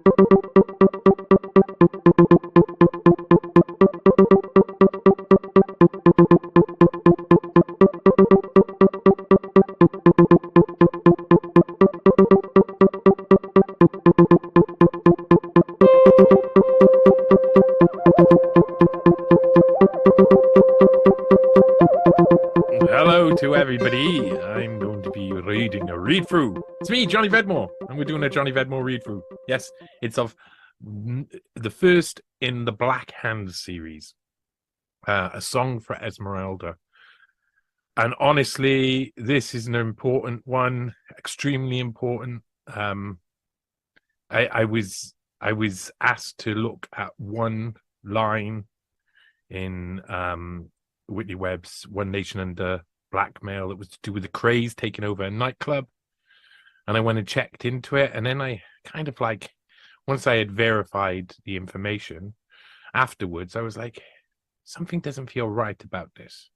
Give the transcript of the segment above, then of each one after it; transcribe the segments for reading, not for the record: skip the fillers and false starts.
Hello to everybody. I'm going to be reading a read through. It's me, Johnny Vedmore, and we're doing a Johnny Vedmore read through. Yes, it's of the first in the Black Hand series, A Song for Esmeralda. And honestly, this is an important one, extremely important. I was asked to look at one line in Whitney Webb's One Nation Under Blackmail. It was to do with the craze taking over a nightclub. And I went and checked into it. And then I kind of like, once I had verified the information, afterwards, I was like, something doesn't feel right about this.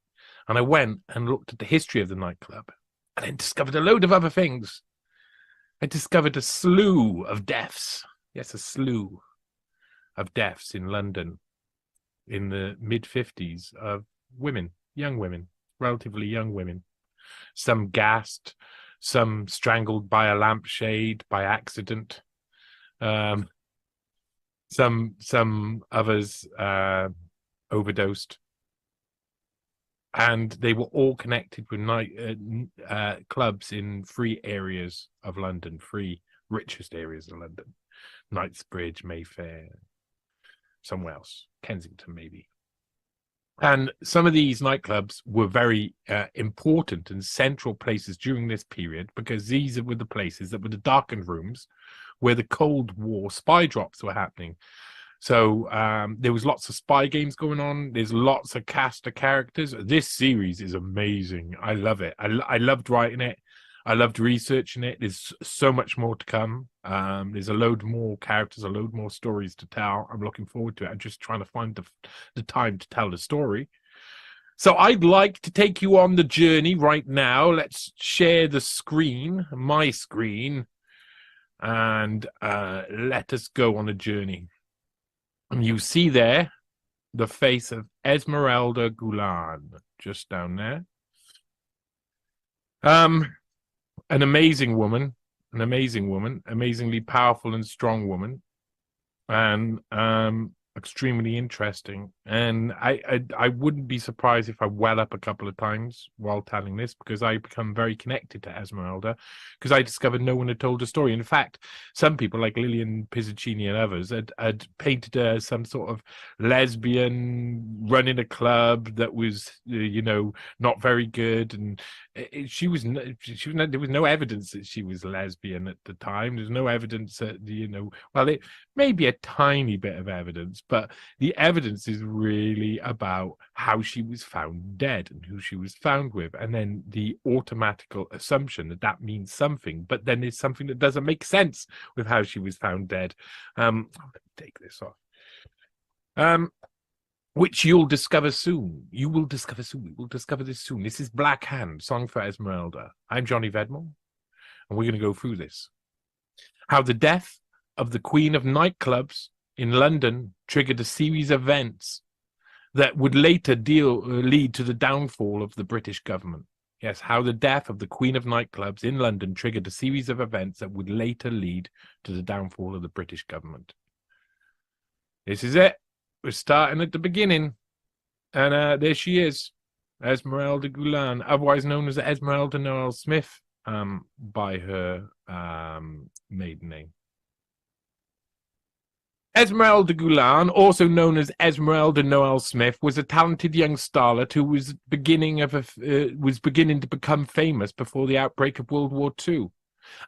And I went and looked at the history of the nightclub and then discovered a load of other things. I discovered a slew of deaths. Yes, a slew of deaths in London in the mid-50s of women, young women, relatively young women. Some gassed, some strangled by a lampshade by accident. Some others overdosed. And they were all connected with clubs in three areas of London, three richest areas of London. Knightsbridge, Mayfair, somewhere else, Kensington maybe. And some of these nightclubs were very important and central places during this period, because these were the places that were the darkened rooms where the Cold War spy drops were happening. So there was lots of spy games going on. There's lots of cast of characters. This series is amazing. I love it. I loved writing it. I loved researching it. There's so much more to come. There's a load more characters, a load more stories to tell. I'm looking forward to it. I'm just trying to find the time to tell the story. So I'd like to take you on the journey right now. Let's share the screen, my screen, and let us go on a journey. And you see there the face of Esmeralda Gullan just down there. An amazing woman, amazingly powerful and strong woman, and extremely interesting. And I wouldn't be surprised if I well up a couple of times while telling this, because I become very connected to Esmeralda, because I discovered no one had told a story. In fact, some people like Lillian Pizzacchini and others had painted her as some sort of lesbian running a club that was not very good, and there was no evidence that she was lesbian at the time. There's no evidence that well, it may be a tiny bit of evidence, but the evidence is really about how she was found dead and who she was found with, and then the automatical assumption that means something, but then there's something that doesn't make sense with how she was found dead. Let me take this off. Which you'll discover soon. You will discover soon. We will discover this soon. This is Black Hand, Song for Esmeralda. I'm Johnny Vedmore, and we're going to go through this. How the death of the Queen of Nightclubs in London triggered a series of events that would later lead to the downfall of the British government. Yes, how the death of the Queen of Nightclubs in London triggered a series of events that would later lead to the downfall of the British government. This is it. We're starting at the beginning, and there she is, Esmeralda Gullan, otherwise known as Esmeralda Noel Smith, by her maiden name. Esmeralda Gullan, also known as Esmeralda Noel Smith, was a talented young starlet who was beginning to become famous before the outbreak of World War II.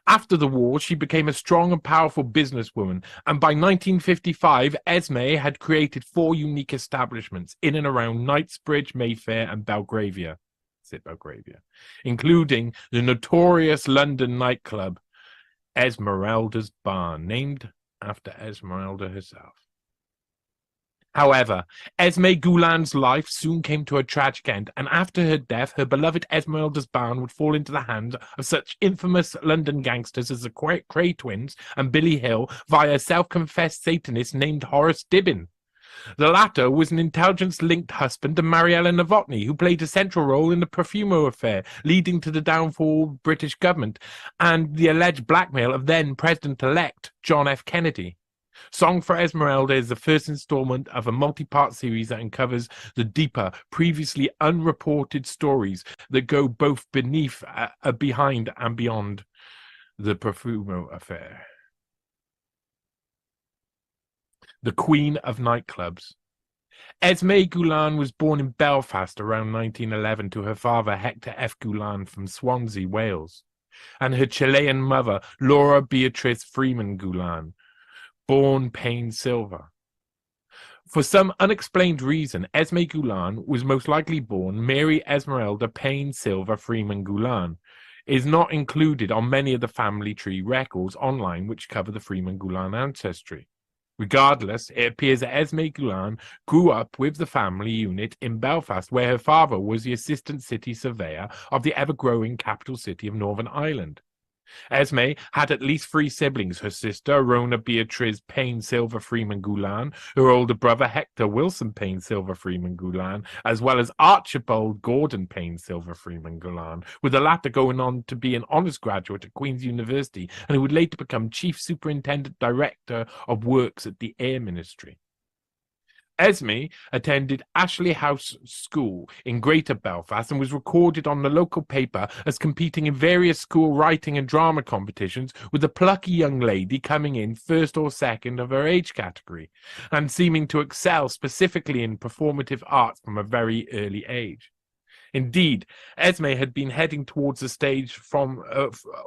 After the war, she became a strong and powerful businesswoman, and by 1955, Esme had created 4 unique establishments in and around Knightsbridge, Mayfair, and Belgravia. Belgravia, including the notorious London nightclub Esmeralda's Barn, named after Esmeralda herself. However, Esme Gullan's life soon came to a tragic end, and after her death, her beloved Esmeralda's barn would fall into the hands of such infamous London gangsters as the Cray twins and Billy Hill via a self-confessed Satanist named Horace Dibben. The latter was an intelligence-linked husband to Mariella Novotny, who played a central role in the Profumo affair, leading to the downfall of the British government and the alleged blackmail of then-President-elect John F. Kennedy. Song for Esmeralda is the first installment of a multi-part series that uncovers the deeper, previously unreported stories that go both behind and beyond the Profumo affair. The Queen of Nightclubs. Esme Gullan was born in Belfast around 1911 to her father Hector F. Gullan from Swansea, Wales, and her Chilean mother Laura Beatrice Freeman Gullan, born Payne Silver. For some unexplained reason, Esme Gullan was most likely born Mary Esmeralda Payne Silver Freeman Gullan. Is not included on many of the family tree records online which cover the Freeman Gullan ancestry. Regardless, it appears that Esme Gullan grew up with the family unit in Belfast, where her father was the assistant city surveyor of the ever-growing capital city of Northern Ireland. Esme had at least 3 siblings: her sister, Rona Beatrice Payne Silver Freeman Gullan, her older brother, Hector Wilson Payne Silver Freeman Gullan, as well as Archibald Gordon Payne Silver Freeman Gullan, with the latter going on to be an honours graduate at Queen's University and who would later become Chief Superintendent Director of Works at the Air Ministry. Esme attended Ashley House School in Greater Belfast and was recorded on the local paper as competing in various school writing and drama competitions, with a plucky young lady coming in first or second of her age category, and seeming to excel specifically in performative arts from a very early age. Indeed, Esme had been heading towards the stage from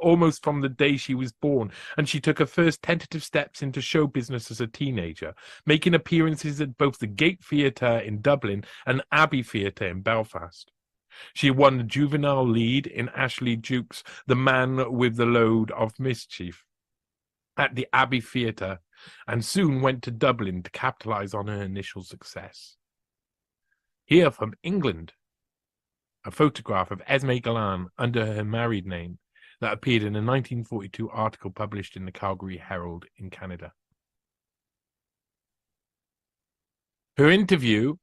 almost from the day she was born, and she took her first tentative steps into show business as a teenager, making appearances at both the Gate Theatre in Dublin and Abbey Theatre in Belfast. She won the juvenile lead in Ashley Duke's The Man with the Load of Mischief at the Abbey Theatre, and soon went to Dublin to capitalise on her initial success. Here from England, a photograph of Esme Gullan under her married name that appeared in a 1942 article published in the Calgary Herald in Canada. Her interview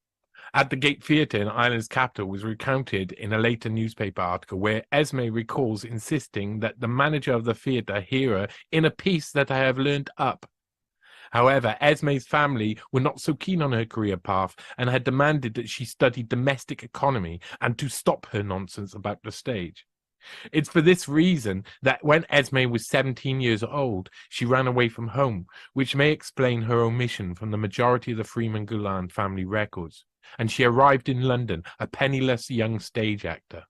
at the Gate Theatre in Ireland's capital was recounted in a later newspaper article where Esme recalls insisting that the manager of the theatre hear her in a piece that I have learnt up. However, Esme's family were not so keen on her career path and had demanded that she study domestic economy and to stop her nonsense about the stage. It's for this reason that when Esme was 17 years old, she ran away from home, which may explain her omission from the majority of the Freeman Gullan family records, and she arrived in London, a penniless young stage actor.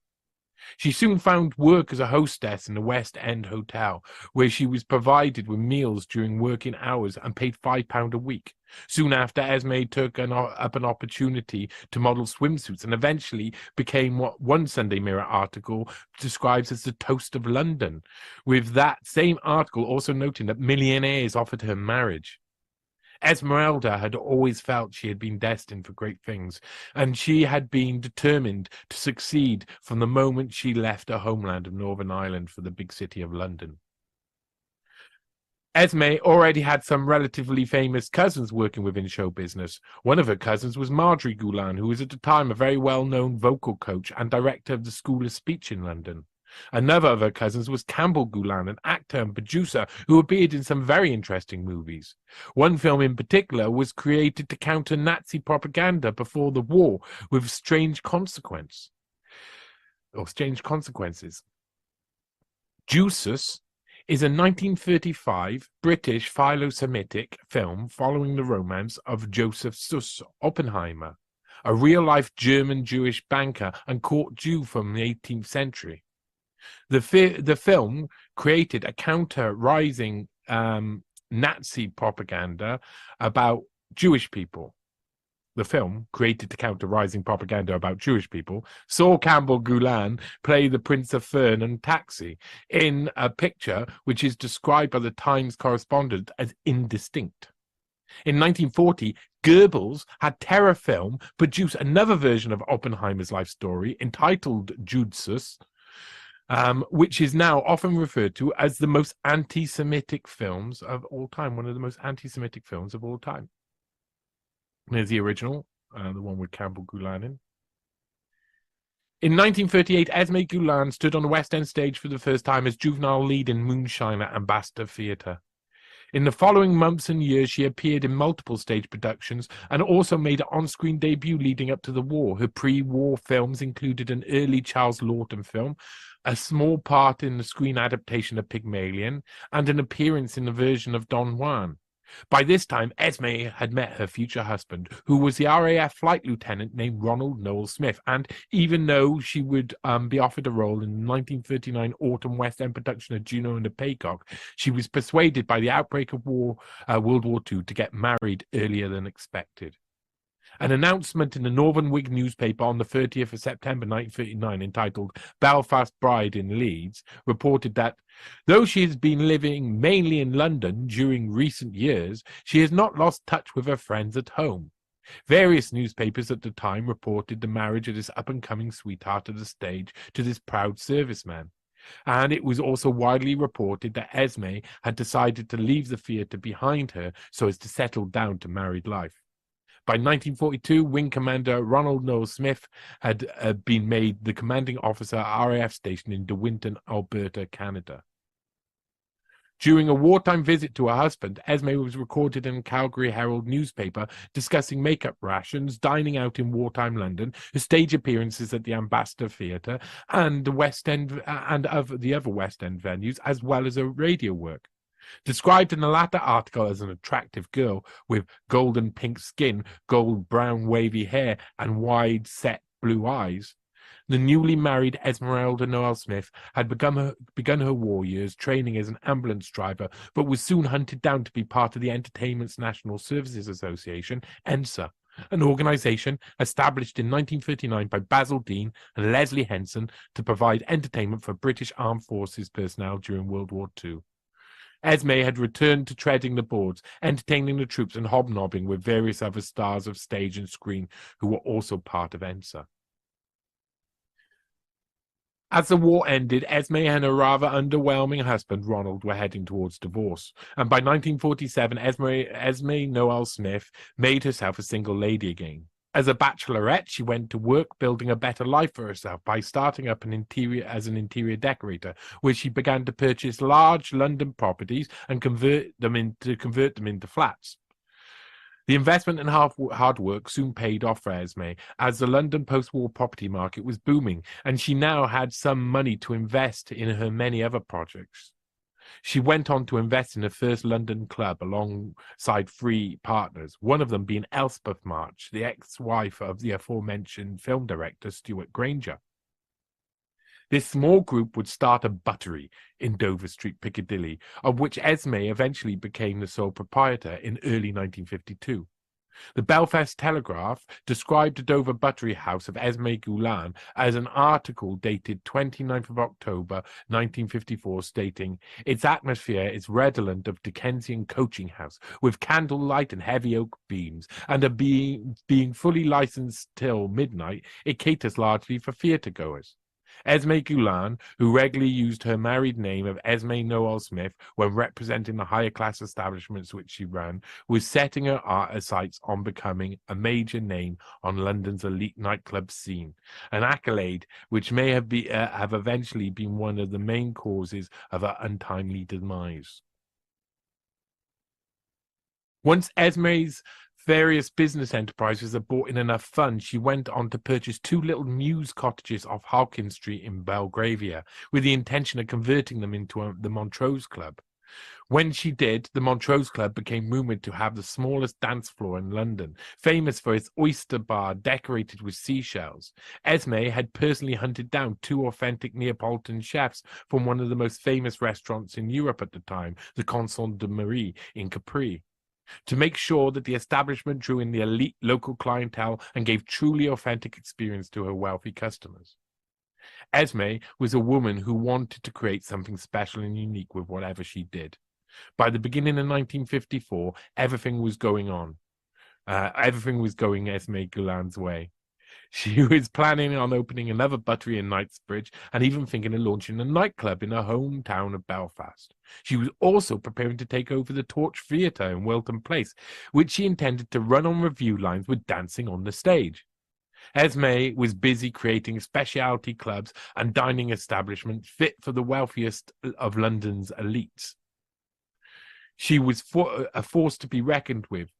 She soon found work as a hostess in the West End Hotel, where she was provided with meals during working hours and paid £5 a week. Soon after, Esme took up an opportunity to model swimsuits and eventually became what one Sunday Mirror article describes as the toast of London, with that same article also noting that millionaires offered her marriage. Esmeralda had always felt she had been destined for great things, and she had been determined to succeed from the moment she left her homeland of Northern Ireland for the big city of London. Esme already had some relatively famous cousins working within show business. One of her cousins was Marjorie Gullan, who was at the time a very well-known vocal coach and director of the School of Speech in London. Another of her cousins was Campbell Gullan, an actor and producer who appeared in some very interesting movies. One film in particular was created to counter Nazi propaganda before the war with strange consequences. Juices is a 1935 British philo-Semitic film following the romance of Joseph Suss Oppenheimer, a real-life German Jewish banker and court Jew from the 18th century. The film created a counter-rising Nazi propaganda about Jewish people. The film, created to counter rising propaganda about Jewish people, saw Campbell Gullan play the Prince of Fern and Taxi in a picture which is described by the Times correspondent as indistinct. In 1940, Goebbels had Terror Film produce another version of Oppenheimer's life story entitled Judsus, which is now often referred to as the most anti-Semitic films of all time, one of the most anti-Semitic films of all time. There's the original, the one with Campbell Gullan in. In 1938, Esme Gullan stood on the West End stage for the first time as juvenile lead in Moonshine at Ambassador Theatre. In the following months and years, she appeared in multiple stage productions and also made an on-screen debut leading up to the war. Her pre-war films included an early Charles Laughton film, a small part in the screen adaptation of Pygmalion, and an appearance in the version of Don Juan. By this time, Esme had met her future husband, who was the RAF flight lieutenant named Ronald Noel Smith, and even though she would be offered a role in the 1939 autumn West End production of Juno and the Paycock, she was persuaded by the outbreak of World War II to get married earlier than expected. An announcement in the Northern Whig newspaper on the 30th of September 1939, entitled Belfast Bride in Leeds, reported that, though she has been living mainly in London during recent years, she has not lost touch with her friends at home. Various newspapers at the time reported the marriage of this up-and-coming sweetheart of the stage to this proud serviceman. And it was also widely reported that Esme had decided to leave the theatre behind her so as to settle down to married life. By 1942, Wing Commander Ronald Noel Smith had been made the commanding officer at RAF station in De Winton, Alberta, Canada. During a wartime visit to her husband, Esme was recorded in a Calgary Herald newspaper discussing makeup rations, dining out in wartime London, her stage appearances at the Ambassador Theatre and the West End and of the other West End venues, as well as her radio work. Described in the latter article as an attractive girl with golden pink skin, gold brown wavy hair, and wide set blue eyes, the newly married Esmeralda Noel Smith had begun her war years training as an ambulance driver, but was soon hunted down to be part of the Entertainment's National Services Association, ENSA, an organization established in 1939 by Basil Dean and Leslie Henson to provide entertainment for British Armed Forces personnel during World War II. Esme had returned to treading the boards, entertaining the troops and hobnobbing with various other stars of stage and screen who were also part of ENSA. As the war ended, Esme and her rather underwhelming husband, Ronald, were heading towards divorce, and by 1947, Esme Noel Smith made herself a single lady again. As a bachelorette, she went to work building a better life for herself by starting up as an interior decorator, where she began to purchase large London properties and convert them into flats. The investment and hard work soon paid off for Esme, as the London post-war property market was booming, and she now had some money to invest in her many other projects. She went on to invest in her first London club alongside 3 partners, one of them being Elspeth March, the ex-wife of the aforementioned film director Stuart Granger. This small group would start a buttery in Dover Street, Piccadilly, of which Esme eventually became the sole proprietor in early 1952. The Belfast Telegraph described the Dover Buttery House of Esme Gullan as an article dated 29th of October 1954 stating, "Its atmosphere is redolent of Dickensian coaching house, with candlelight and heavy oak beams, and being fully licensed till midnight, it caters largely for theatre-goers." Esme Gullan, who regularly used her married name of Esme Noel Smith when representing the higher class establishments which she ran, was setting her sights on becoming a major name on London's elite nightclub scene, an accolade which may have eventually been one of the main causes of her untimely demise. Once Esme's various business enterprises had brought in enough funds, she went on to purchase 2 little mews cottages off Harkin Street in Belgravia, with the intention of converting them into the Montrose Club. When she did, the Montrose Club became rumoured to have the smallest dance floor in London, famous for its oyster bar decorated with seashells. Esme had personally hunted down 2 authentic Neapolitan chefs from one of the most famous restaurants in Europe at the time, the Constant de Marie in Capri, to make sure that the establishment drew in the elite local clientele and gave truly authentic experience to her wealthy customers. Esme was a woman who wanted to create something special and unique with whatever she did. By the beginning of 1954, everything was going on. Everything was going Esme Gullan's way. She was planning on opening another buttery in Knightsbridge and even thinking of launching a nightclub in her hometown of Belfast. She was also preparing to take over the Torch Theatre in Wilton Place, which she intended to run on review lines with dancing on the stage. Esme was busy creating specialty clubs and dining establishments fit for the wealthiest of London's elites. She was a force to be reckoned with,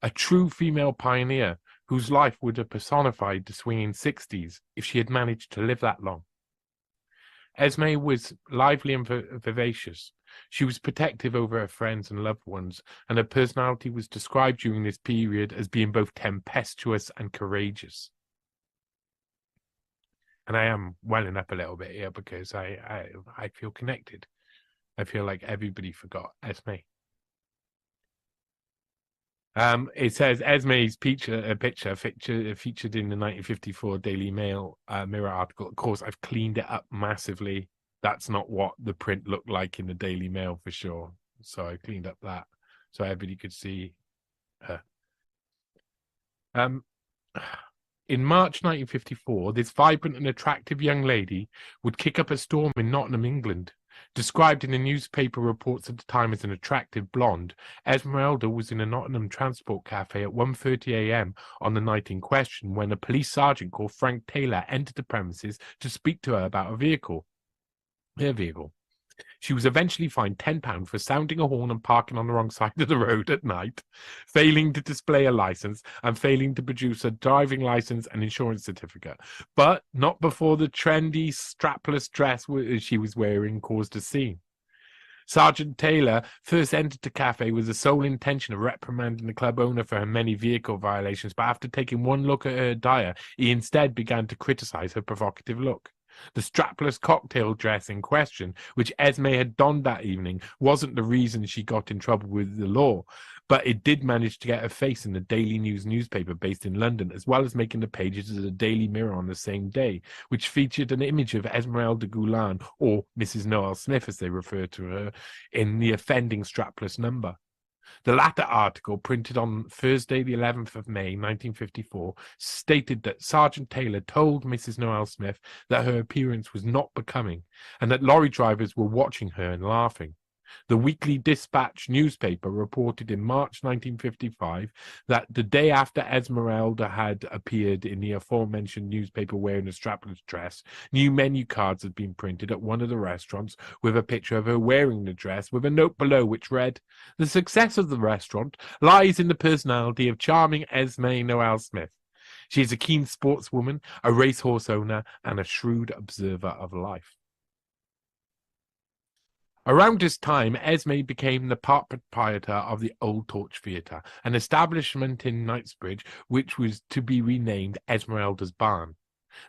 a true female pioneer whose life would have personified the swinging 60s if she had managed to live that long. Esme was lively and vivacious. She was protective over her friends and loved ones, and her personality was described during this period as being both tempestuous and courageous. And I am welling up a little bit here because I feel connected. I feel like everybody forgot Esme. It says Esme's picture featured in the 1954 Daily Mail Mirror article. Of course, I've cleaned it up massively. That's not what the print looked like in the Daily Mail for sure. So I cleaned up that so everybody could see her. In March 1954, this vibrant and attractive young lady would kick up a storm in Nottingham, England. Described in the newspaper reports at the time as an attractive blonde, Esmeralda was in a Nottingham transport cafe at 1:30 a.m. on the night in question when a police sergeant called Frank Taylor entered the premises to speak to her about her vehicle. She was eventually fined £10 for sounding a horn and parking on the wrong side of the road at night, failing to display a license, and failing to produce a driving license and insurance certificate. But not before the trendy, strapless dress she was wearing caused a scene. Sergeant Taylor first entered the cafe with the sole intention of reprimanding the club owner for her many vehicle violations, but after taking one look at her attire, he instead began to criticize her provocative look. The strapless cocktail dress in question, which Esme had donned that evening, wasn't the reason she got in trouble with the law, but it did manage to get her face in the Daily News newspaper based in London, as well as making the pages of the Daily Mirror on the same day, which featured an image of Esmeralda Gullan, or Mrs. Noel Smith as they refer to her, in the offending strapless number. The latter article, printed on Thursday, the 11th of May, 1954, stated that Sergeant Taylor told Mrs. Noel Smith that her appearance was not becoming and that lorry drivers were watching her and laughing. The Weekly Dispatch newspaper reported in March 1955 that the day after Esmeralda had appeared in the aforementioned newspaper wearing a strapless dress, new menu cards had been printed at one of the restaurants with a picture of her wearing the dress, with a note below which read, "The success of the restaurant lies in the personality of charming Esme Noel Smith. She is a keen sportswoman, a racehorse owner, and a shrewd observer of life." Around this time, Esme became the part proprietor of the Old Torch Theatre, an establishment in Knightsbridge which was to be renamed Esmeralda's Barn.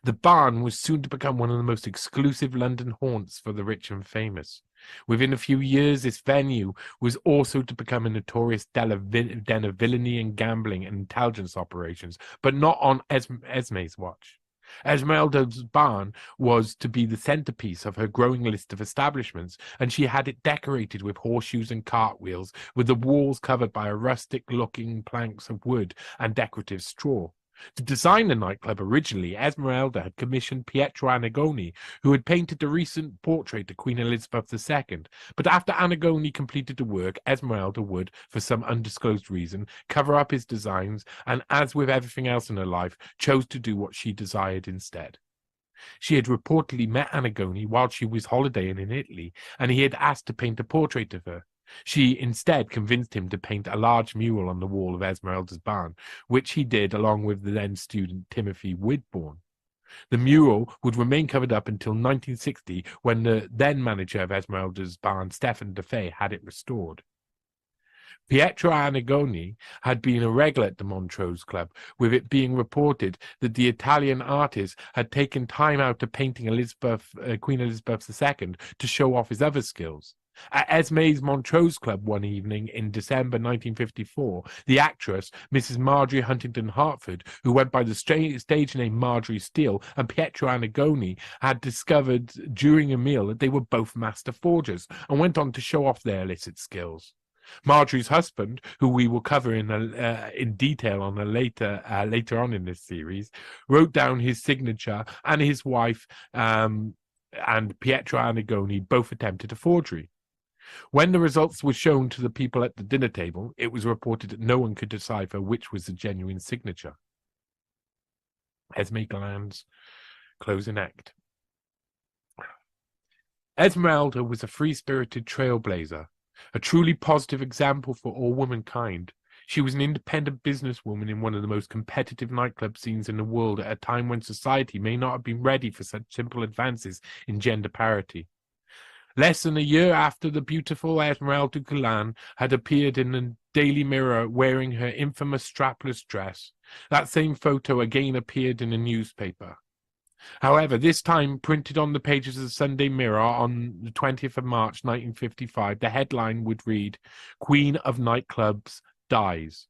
The barn was soon to become one of the most exclusive London haunts for the rich and famous. Within a few years, this venue was also to become a notorious den of villainy and gambling and intelligence operations, but not on Esme's watch. Esmeralda's Barn was to be the centerpiece of her growing list of establishments, and she had it decorated with horseshoes and cartwheels, with the walls covered by rustic-looking planks of wood and decorative straw. To design the nightclub originally, Esmeralda had commissioned Pietro Annigoni, who had painted the recent portrait of Queen Elizabeth II. But after Annigoni completed the work, Esmeralda would, for some undisclosed reason, cover up his designs, and as with everything else in her life, chose to do what she desired instead. She had reportedly met Annigoni while she was holidaying in Italy, and he had asked to paint a portrait of her. She instead convinced him to paint a large mural on the wall of Esmeralda's Barn, which he did along with the then student Timothy Widborn. The mural would remain covered up until 1960, when the then manager of Esmeralda's Barn, Stefan De Fay, had it restored. Pietro Annigoni had been a regular at the Montrose Club, with it being reported that the Italian artist had taken time out to painting Queen Elizabeth II to show off his other skills. At Esme's Montrose Club one evening in December 1954, the actress, Mrs. Marjorie Huntington Hartford, who went by the stage name Marjorie Steele, and Pietro Annigoni had discovered during a meal that they were both master forgers and went on to show off their illicit skills. Marjorie's husband, who we will cover in detail on a later on in this series, wrote down his signature, and his wife and Pietro Annigoni both attempted a forgery. When the results were shown to the people at the dinner table, it was reported that no one could decipher which was the genuine signature. Esme Gullan's closing act. Esmeralda was a free-spirited trailblazer, a truly positive example for all womankind. She was an independent businesswoman in one of the most competitive nightclub scenes in the world at a time when society may not have been ready for such simple advances in gender parity. Less than a year after the beautiful Esmeralda Gullan had appeared in the Daily Mirror wearing her infamous strapless dress, that same photo again appeared in a newspaper. However, this time printed on the pages of the Sunday Mirror on the 20th of March 1955, the headline would read, "Queen of Nightclubs Dies."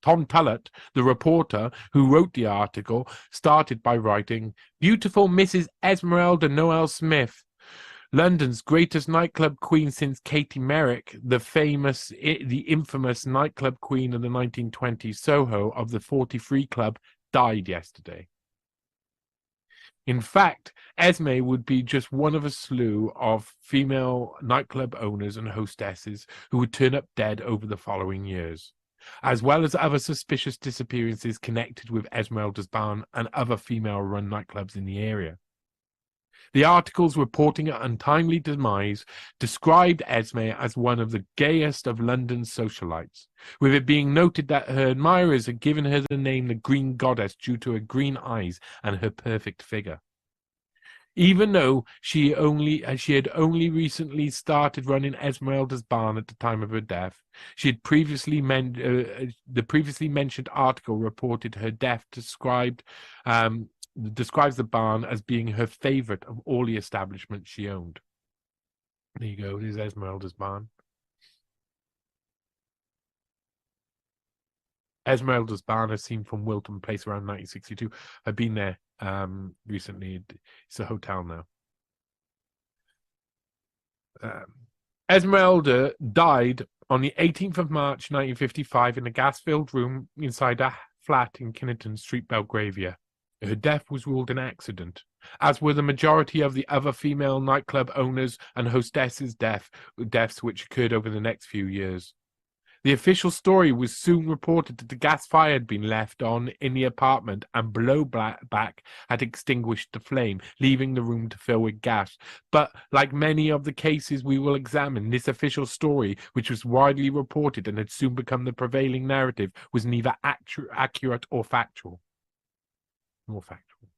Tom Tullett, the reporter who wrote the article, started by writing, "Beautiful Mrs. Esmeralda Noel Smith, London's greatest nightclub queen since Katie Merrick, the infamous nightclub queen of the 1920s Soho of the 43 Club, died yesterday." In fact, Esme would be just one of a slew of female nightclub owners and hostesses who would turn up dead over the following years, as well as other suspicious disappearances connected with Esmeralda's Barn and other female-run nightclubs in the area. The articles reporting her untimely demise described Esme as one of the gayest of London's socialites, with it being noted that her admirers had given her the name the Green Goddess due to her green eyes and her perfect figure. Even though she had only recently started running Esmeralda's Barn at the time of her death, she had the previously mentioned article reported her death describes the barn as being her favorite of all the establishments she owned. There you go. There's Esmeralda's Barn. Esmeralda's Barn is seen from Wilton Place around 1962. I've been there recently. It's a hotel now. Esmeralda died on the 18th of March 1955 in a gas-filled room inside a flat in Kinnington Street, Belgravia. Her death was ruled an accident, as were the majority of the other female nightclub owners and hostesses' deaths which occurred over the next few years. The official story was soon reported that the gas fire had been left on in the apartment and blowback had extinguished the flame, leaving the room to fill with gas. But, like many of the cases we will examine, this official story, which was widely reported and had soon become the prevailing narrative, was neither accurate or factual. More factual.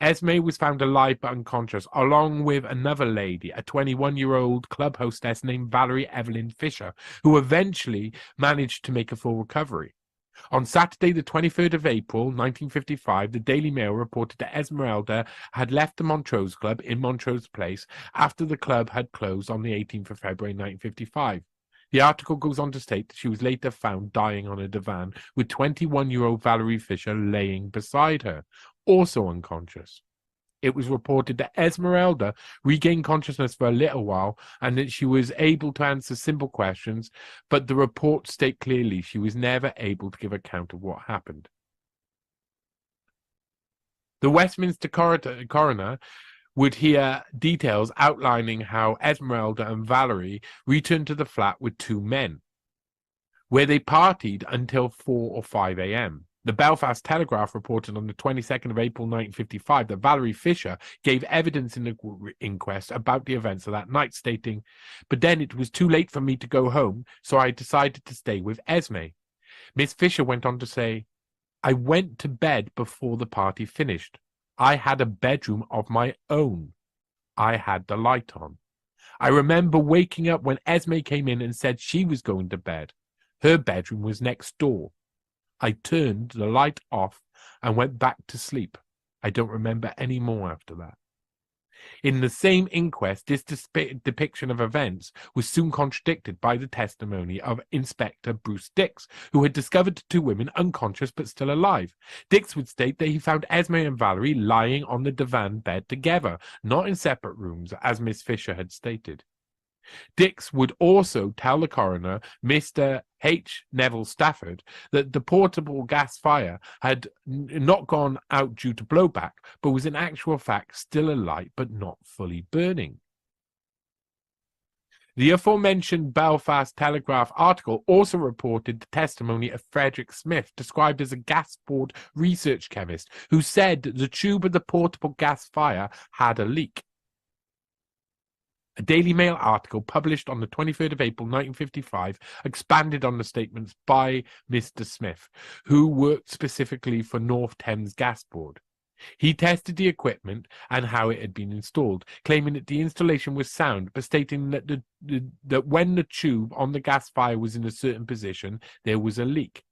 Esme was found alive but unconscious, along with another lady, a 21-year-old club hostess named Valerie Evelyn Fisher, who eventually managed to make a full recovery. On Saturday, the 23rd of April, 1955, the Daily Mail reported that Esmeralda had left the Montrose Club in Montrose Place after the club had closed on the 18th of February, 1955. The article goes on to state that she was later found dying on a divan, with 21-year-old Valerie Fisher laying beside her, also unconscious. It was reported that Esmeralda regained consciousness for a little while and that she was able to answer simple questions, but the reports state clearly she was never able to give account of what happened. The Westminster coroner would hear details outlining how Esmeralda and Valerie returned to the flat with two men, where they partied until 4 or 5 a.m. The Belfast Telegraph reported on the 22nd of April 1955 that Valerie Fisher gave evidence in the inquest about the events of that night, stating, "But then it was too late for me to go home, so I decided to stay with Esme." Miss Fisher went on to say, "I went to bed before the party finished. I had a bedroom of my own. I had the light on. I remember waking up when Esme came in and said she was going to bed. Her bedroom was next door. I turned the light off and went back to sleep. I don't remember any more after that." In the same inquest, this depiction of events was soon contradicted by the testimony of Inspector Bruce Dix, who had discovered the two women unconscious but still alive. Dix would state that he found Esme and Valerie lying on the divan bed together, not in separate rooms, as Miss Fisher had stated. Dix would also tell the coroner, Mr. H. Neville Stafford, that the portable gas fire had not gone out due to blowback, but was in actual fact still alight but not fully burning. The aforementioned Belfast Telegraph article also reported the testimony of Frederick Smith, described as a gas board research chemist, who said that the tube of the portable gas fire had a leak. A Daily Mail article published on the 23rd of April 1955 expanded on the statements by Mr. Smith, who worked specifically for North Thames Gas Board. He tested the equipment and how it had been installed, claiming that the installation was sound, but stating that that when the tube on the gas fire was in a certain position, there was a leak.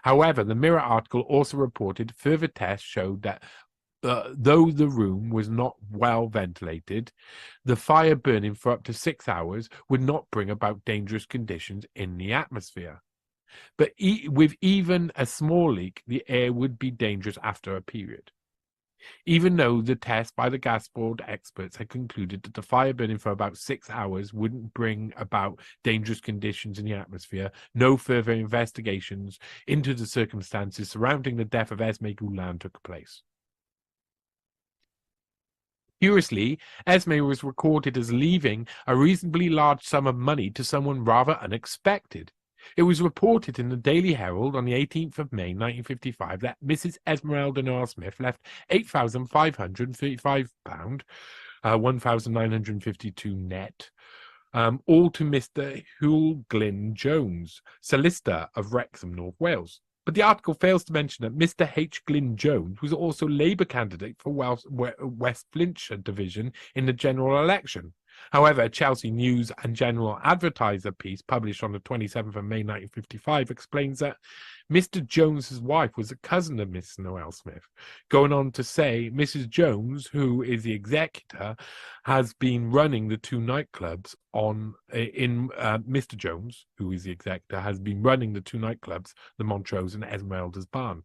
However, the Mirror article also reported further tests showed that though the room was not well ventilated, the fire burning for up to 6 hours would not bring about dangerous conditions in the atmosphere. But with even a small leak, the air would be dangerous after a period. Even though the test by the gas board experts had concluded that the fire burning for about 6 hours wouldn't bring about dangerous conditions in the atmosphere, no further investigations into the circumstances surrounding the death of Esme Gullan took place. Curiously, Esme was recorded as leaving a reasonably large sum of money to someone rather unexpected. It was reported in the Daily Herald on the 18th of May 1955 that Mrs. Esmeralda Noel Smith left £8,535, £1,952 net, all to Mr. Gullan Jones, solicitor of Wrexham, North Wales. But the article fails to mention that Mr. H. Glyn Jones was also Labour candidate for West Flintshire division in the general election. However, a Chelsea News and General Advertiser piece published on the 27th of May 1955 explains that Mr. Jones's wife was a cousin of Miss Noel Smith, going on to say Mrs. Jones, who is the executor, has been running the two nightclubs Mr. Jones, who is the executor, has been running the two nightclubs, the Montrose and Esmeralda's Barn.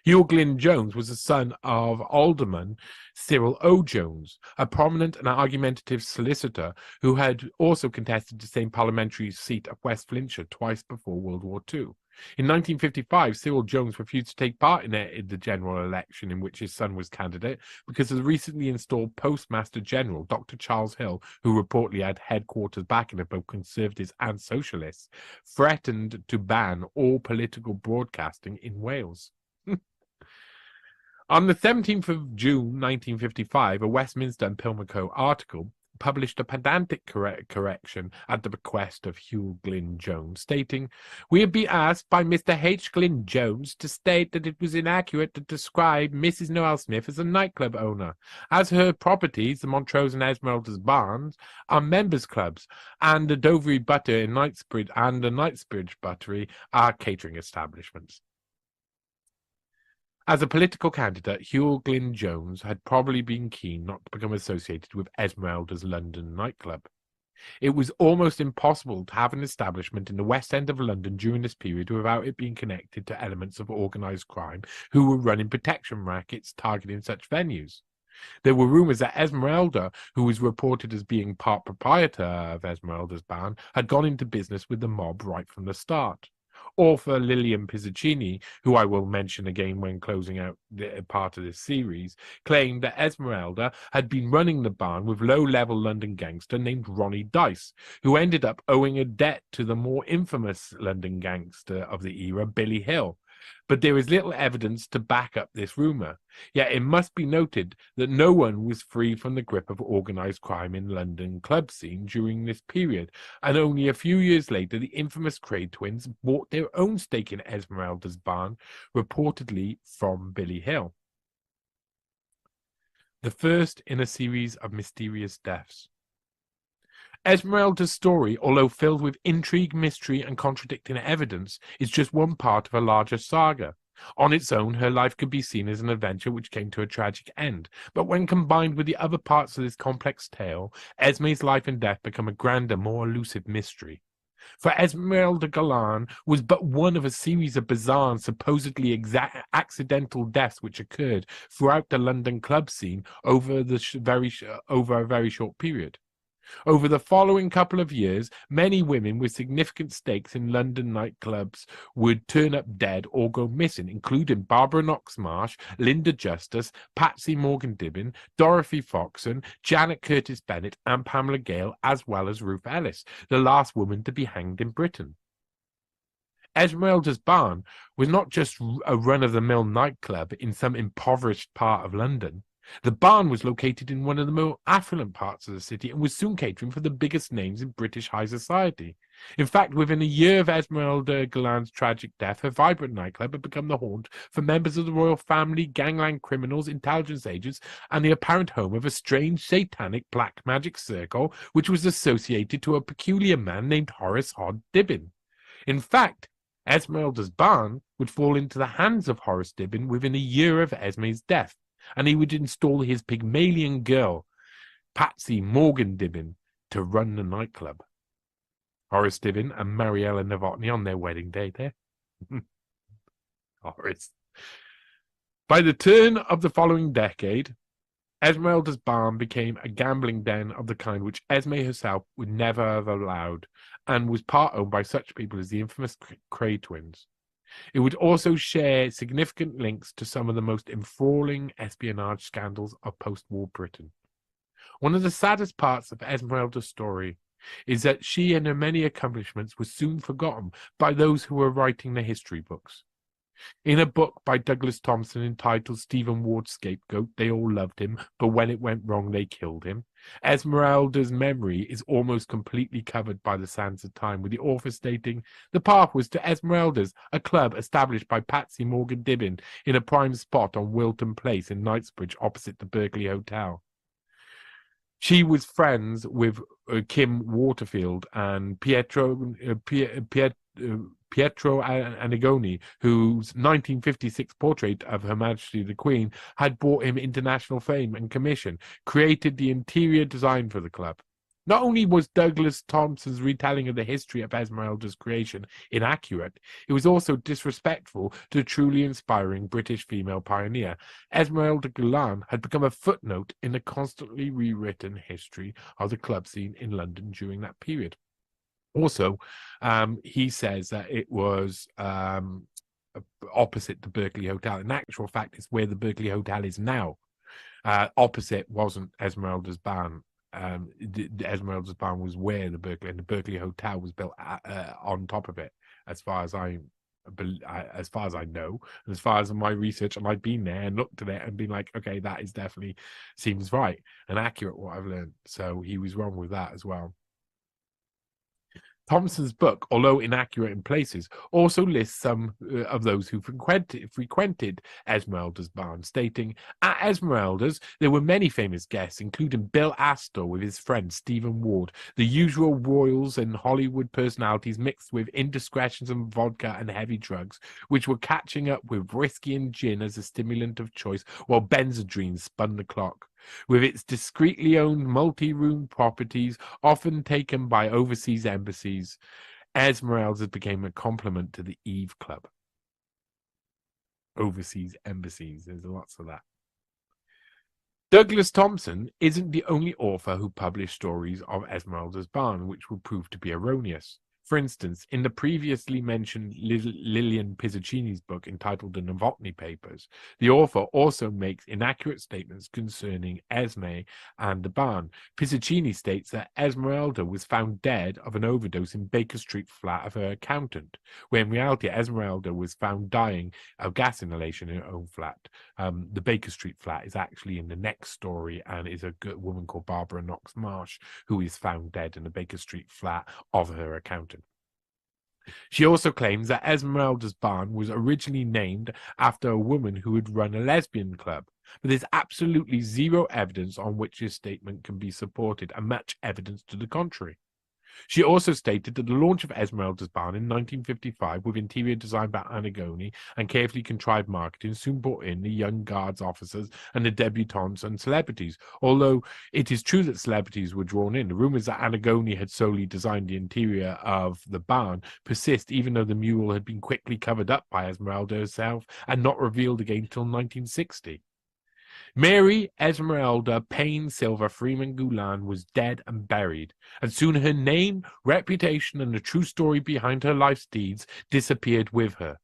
Hugh Glyn Jones was the son of Alderman Cyril O. Jones, a prominent and argumentative solicitor who had also contested the same parliamentary seat of West Flintshire twice before World War II. In 1955, Cyril Jones refused to take part in the general election in which his son was candidate because of the recently installed Postmaster General, Dr. Charles Hill, who reportedly had headquarters backing of both Conservatives and Socialists, threatened to ban all political broadcasting in Wales. On the 17th of June 1955, a Westminster and Pimlico article published a pedantic correction at the request of Hugh Glyn Jones, stating, "We have been asked by Mr. H. Glyn Jones to state that it was inaccurate to describe Mrs. Noel Smith as a nightclub owner, as her properties, the Montrose and Esmeralda's Barns, are members' clubs, and the Dovery Butter in Knightsbridge and the Knightsbridge Buttery are catering establishments." As a political candidate, Hugh Glyn Jones had probably been keen not to become associated with Esmeralda's London nightclub. It was almost impossible to have an establishment in the West End of London during this period without it being connected to elements of organised crime who were running protection rackets targeting such venues. There were rumours that Esmeralda, who was reported as being part proprietor of Esmeralda's Barn, had gone into business with the mob right from the start. Author Lillian Pizzuccini, who I will mention again when closing out part of this series, claimed that Esmeralda had been running the barn with low-level London gangster named Ronnie Dice, who ended up owing a debt to the more infamous London gangster of the era, Billy Hill. But there is little evidence to back up this rumour. Yet it must be noted that no one was free from the grip of organised crime in London club scene during this period, and only a few years later the infamous Craig twins bought their own stake in Esmeralda's Barn, reportedly from Billy Hill. The first in a series of mysterious deaths. Esmeralda's story, although filled with intrigue, mystery, and contradicting evidence, is just one part of a larger saga. On its own, her life could be seen as an adventure which came to a tragic end, but when combined with the other parts of this complex tale, Esme's life and death become a grander, more elusive mystery. For Esmeralda Gullan was but one of a series of bizarre and supposedly accidental deaths which occurred throughout the London club scene over a very short period. Over the following couple of years, many women with significant stakes in London nightclubs would turn up dead or go missing, including Barbara Knox-Marsh, Linda Justice, Patsy Morgan Dibben, Dorothy Foxon, Janet Curtis Bennett, and Pamela Gale, as well as Ruth Ellis, the last woman to be hanged in Britain. Esmeralda's Barn was not just a run-of-the-mill nightclub in some impoverished part of London. The barn was located in one of the more affluent parts of the city and was soon catering for the biggest names in British high society. In fact, within a year of Esmeralda Gullan's tragic death, her vibrant nightclub had become the haunt for members of the royal family, gangland criminals, intelligence agents, and the apparent home of a strange satanic black magic circle which was associated to a peculiar man named Horace Dibben. In fact, Esmeralda's Barn would fall into the hands of Horace Dibben within a year of Esme's death, and he would install his Pygmalion Girl, Patsy Morgan Dibben, to run the nightclub. Horace Dibben and Mariella Novotny on their wedding day there. Horace. By the turn of the following decade, Esmeralda's Barn became a gambling den of the kind which Esme herself would never have allowed, and was part owned by such people as the infamous Cray twins. It would also share significant links to some of the most enthralling espionage scandals of post-war Britain. One of the saddest parts of Esmeralda's story is that she and her many accomplishments were soon forgotten by those who were writing the history books. In a book by Douglas Thompson entitled Stephen Ward's Scapegoat, They All Loved Him, but when it went wrong, they killed him, Esmeralda's memory is almost completely covered by the sands of time, with the author stating, "The path was to Esmeralda's, a club established by Patsy Morgan Dibben in a prime spot on Wilton Place in Knightsbridge opposite the Berkeley Hotel." She was friends with Kim Waterfield and Pietro Annigoni, whose 1956 portrait of Her Majesty the Queen had brought him international fame and commission, created the interior design for the club. Not only was Douglas Thompson's retelling of the history of Esmeralda's creation inaccurate, it was also disrespectful to a truly inspiring British female pioneer. Esmeralda Gullan had become a footnote in the constantly rewritten history of the club scene in London during that period. Also, he says that it was opposite the Berkeley Hotel. In actual fact, it's where the Berkeley Hotel is now. Opposite wasn't Esmeralda's Barn. The Esmeralda's Barn was where the Berkeley Hotel was built on top of it, as far as I know, and as far as my research, and I've been there and looked at it and been like, okay, that is definitely seems right and accurate what I've learned. So he was wrong with that as well. Thompson's book, although inaccurate in places, also lists some of those who frequented Esmeralda's Barn, stating, "At Esmeralda's, there were many famous guests, including Bill Astor with his friend Stephen Ward, the usual royals and Hollywood personalities mixed with indiscretions and vodka and heavy drugs, which were catching up with whiskey and gin as a stimulant of choice, while Benzedrine spun the clock. With its discreetly owned multi-room properties, often taken by overseas embassies, Esmeralda became a complement to the Eve Club." Overseas embassies, there's lots of that. Douglas Thompson isn't the only author who published stories of Esmeralda's Barn, which will prove to be erroneous. For instance, in the previously mentioned Lillian Pizzacini's book entitled The Novotny Papers, the author also makes inaccurate statements concerning Esme and the barn. Pizzacini states that Esmeralda was found dead of an overdose in Baker Street flat of her accountant, where in reality Esmeralda was found dying of gas inhalation in her own flat. The Baker Street flat is actually in the next story and is a good woman called Barbara Knox-Marsh who is found dead in the Baker Street flat of her accountant. She also claims that Esmeralda's Barn was originally named after a woman who had run a lesbian club, but there's absolutely zero evidence on which this statement can be supported, and much evidence to the contrary. She also stated that the launch of Esmeralda's Barn in 1955, with interior design by Annigoni and carefully contrived marketing, soon brought in the young guards officers and the debutantes and celebrities. Although it is true that celebrities were drawn in, the rumors that Annigoni had solely designed the interior of the barn persist, even though the mural had been quickly covered up by Esmeralda herself and not revealed again until 1960. Mary Esmeralda Payne Silver Freeman Gullan was dead and buried, and soon her name, reputation, and the true story behind her life's deeds disappeared with her.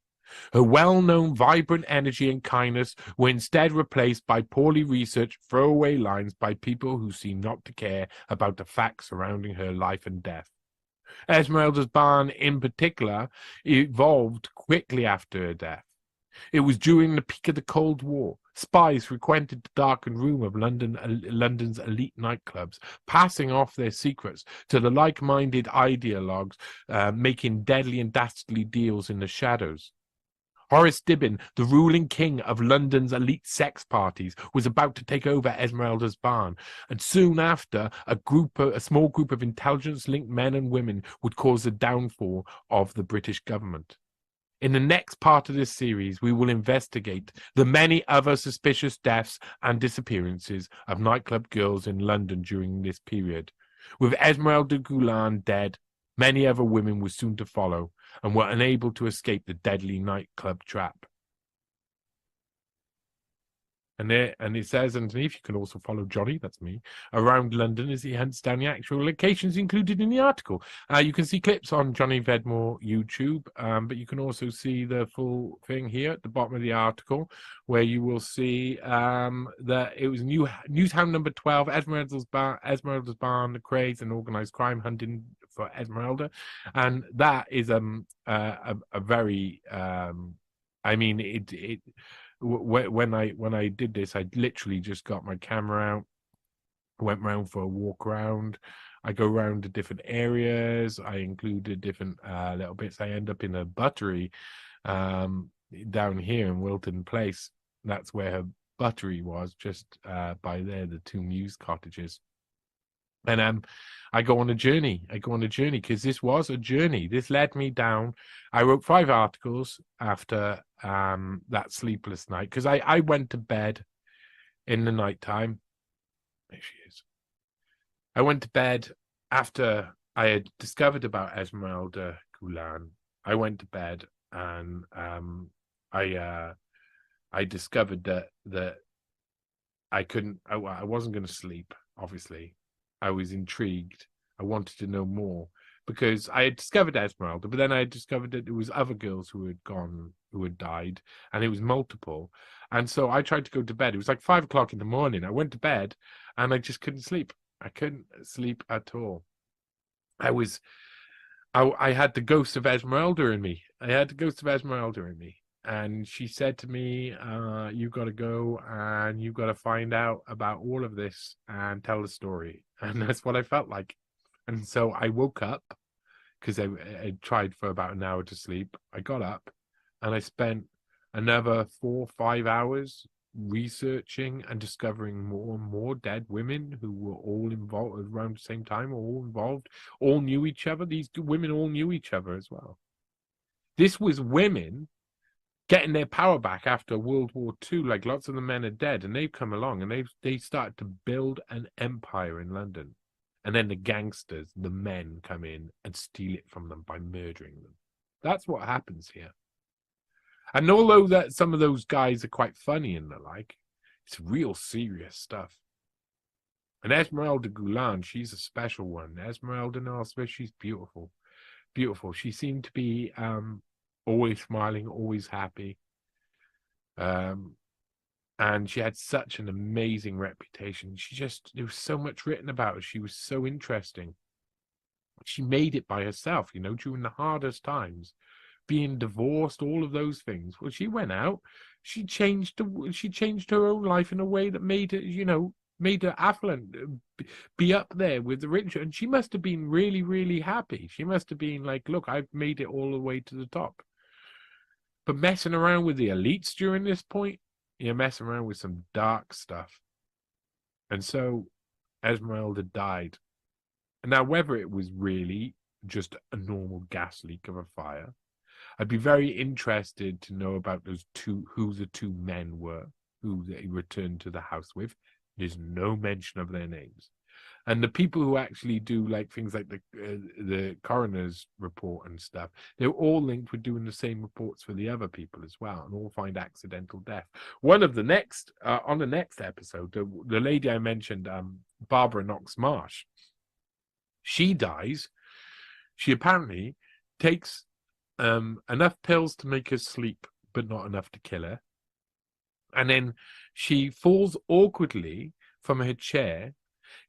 Her well-known vibrant energy and kindness were instead replaced by poorly researched throwaway lines by people who seemed not to care about the facts surrounding her life and death. Esmeralda's barn, in particular, evolved quickly after her death. It was during the peak of the Cold War. Spies frequented the darkened room of London's elite nightclubs, passing off their secrets to the like-minded ideologues, making deadly and dastardly deals in the shadows. Horace Dibben, the ruling king of London's elite sex parties, was about to take over Esmeralda's barn, and soon after, a small group of intelligence-linked men and women would cause the downfall of the British government. In the next part of this series, we will investigate the many other suspicious deaths and disappearances of nightclub girls in London during this period. With Esmeralda Gullan dead, many other women were soon to follow and were unable to escape the deadly nightclub trap. And it says underneath, you can also follow Johnny, that's me, around London as he hunts down the actual locations included in the article. You can see clips on Johnny Vedmore YouTube, but you can also see the full thing here at the bottom of the article, where you will see that it was Newshound number 12, Esmeralda's Barn, the craze and organized crime hunting for Esmeralda. And that is a very, I mean, when I did this, I literally just got my camera out, went round for a walk around. I go around to different areas. I included different little bits. I end up in a buttery down here in Wilton Place. That's where her buttery was, just by there, the two Mews cottages. And I go on a journey. Because this was a journey. This led me down. I wrote 5 articles after that sleepless night, because I went to bed in the nighttime. There she is. I went to bed after I had discovered about Esmeralda Gullan. I went to bed and I discovered that I wasn't going to sleep, obviously. I was intrigued. I wanted to know more because I had discovered Esmeralda, but then I had discovered that there was other girls who had died, and it was multiple. And so I tried to go to bed. It was like 5 o'clock in the morning. I went to bed and I just couldn't sleep. I couldn't sleep at all. I had the ghost of Esmeralda in me. And she said to me, you've got to go and you've got to find out about all of this and tell the story. And that's what I felt like. And so I woke up because I tried for about an hour to sleep. I got up and I spent another 4 or 5 hours researching and discovering more and more dead women who were all involved around the same time, all involved, all knew each other. These women all knew each other as well. This was women getting their power back after World War II. Like, lots of the men are dead, and they've come along and they started to build an empire in London. And then the gangsters, the men, come in and steal it from them by murdering them. That's what happens here. And although that some of those guys are quite funny and the like, it's real serious stuff. And Esmeralda Gullan, she's a special one. Esmeralda Noel, she's beautiful. Beautiful. She seemed to be always smiling, always happy. And she had such an amazing reputation. There was so much written about her. She was so interesting. She made it by herself, during the hardest times, being divorced, all of those things. Well, she went out, she changed her own life in a way that made her affluent, be up there with the rich. And she must have been really, really happy. She must have been like, look, I've made it all the way to the top. But messing around with the elites during this point, you're messing around with some dark stuff. And so Esmeralda died. And now, whether it was really just a normal gas leak of a fire, I'd be very interested to know about who the 2 men were, who they returned to the house with. There's no mention of their names. And the people who actually do like things like the coroner's report and stuff, they're all linked with doing the same reports for the other people as well, and all find accidental death. One of the next on the next episode, the lady I mentioned, Barbara Knox Marsh, she dies. She apparently takes enough pills to make her sleep, but not enough to kill her. And then she falls awkwardly from her chair,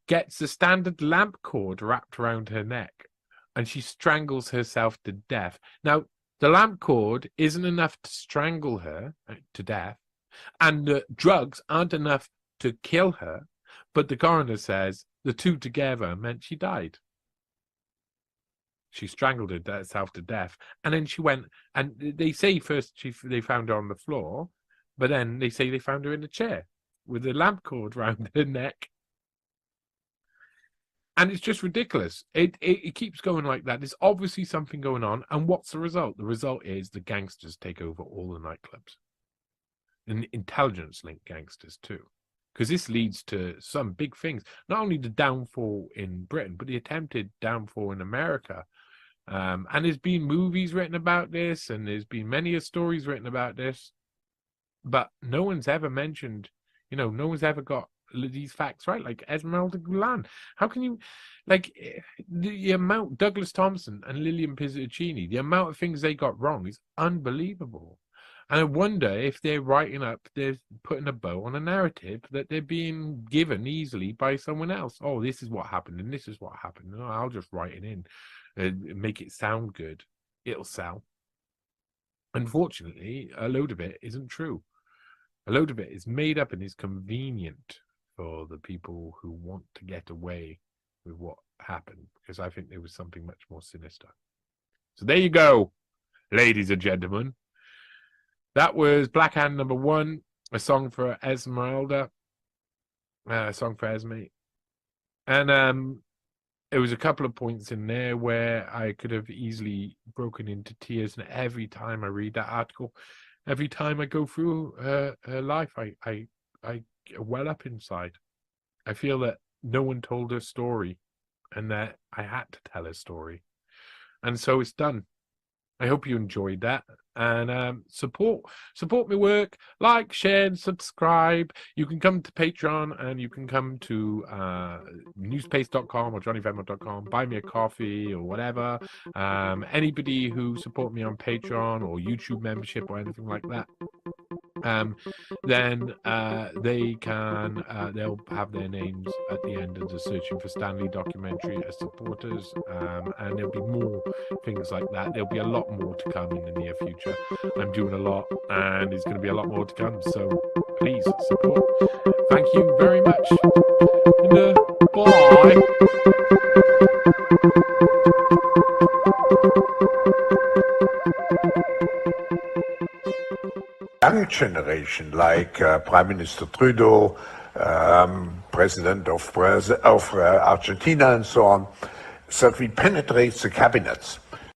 gets the standard lamp cord wrapped around her neck, and she strangles herself to death. Now, the lamp cord isn't enough to strangle her to death, and the drugs aren't enough to kill her, but the coroner says the two together meant she died. She strangled herself to death, and then she went, and they say first they found her on the floor, but then they say they found her in a chair with a lamp cord round her neck. And it's just ridiculous. It keeps going like that. There's obviously something going on. And what's the result? The result is the gangsters take over all the nightclubs. And intelligence-linked gangsters too. Because this leads to some big things. Not only the downfall in Britain, but the attempted downfall in America. And there's been movies written about this, and there's been many stories written about this. But no one's ever mentioned, no one's ever got these facts right, like Esmeralda Gullan. How can you, like, the amount, Douglas Thompson and Lillian Pizzicini, the amount of things they got wrong is unbelievable. And I wonder if they're putting a bow on a narrative that they're being given easily by someone else. Oh, this is what happened, and this is what happened. No, I'll just write it in and make it sound good. It'll sell. Unfortunately, a load of it isn't true. A load of it is made up and is convenient for the people who want to get away with what happened, because I think there was something much more sinister. So there you go, ladies and gentlemen. That was Black Hand number 1, a song for Esmeralda, a song for Esme. And there was a couple of points in there where I could have easily broken into tears, and every time I read that article, every time I go through her life, I well up inside. I feel that no one told her story, and that I had to tell her story. And so it's done. I hope you enjoyed that. And support my work, like, share, and subscribe. You can come to Patreon, and you can come to NEWSPASTE.com or JohnnyVenmo.com, buy me a coffee or whatever. Anybody who support me on Patreon or YouTube membership or anything like that, then they can they'll have their names at the end of the Searching for Stanley documentary as supporters, and there'll be more things like that. There'll be a lot more to come in the near future. I'm doing a lot, and there's going to be a lot more to come, so please support. Thank you very much, and bye. Young generation, like Prime Minister Trudeau, President of Argentina, and so on, so that we penetrate the cabinets.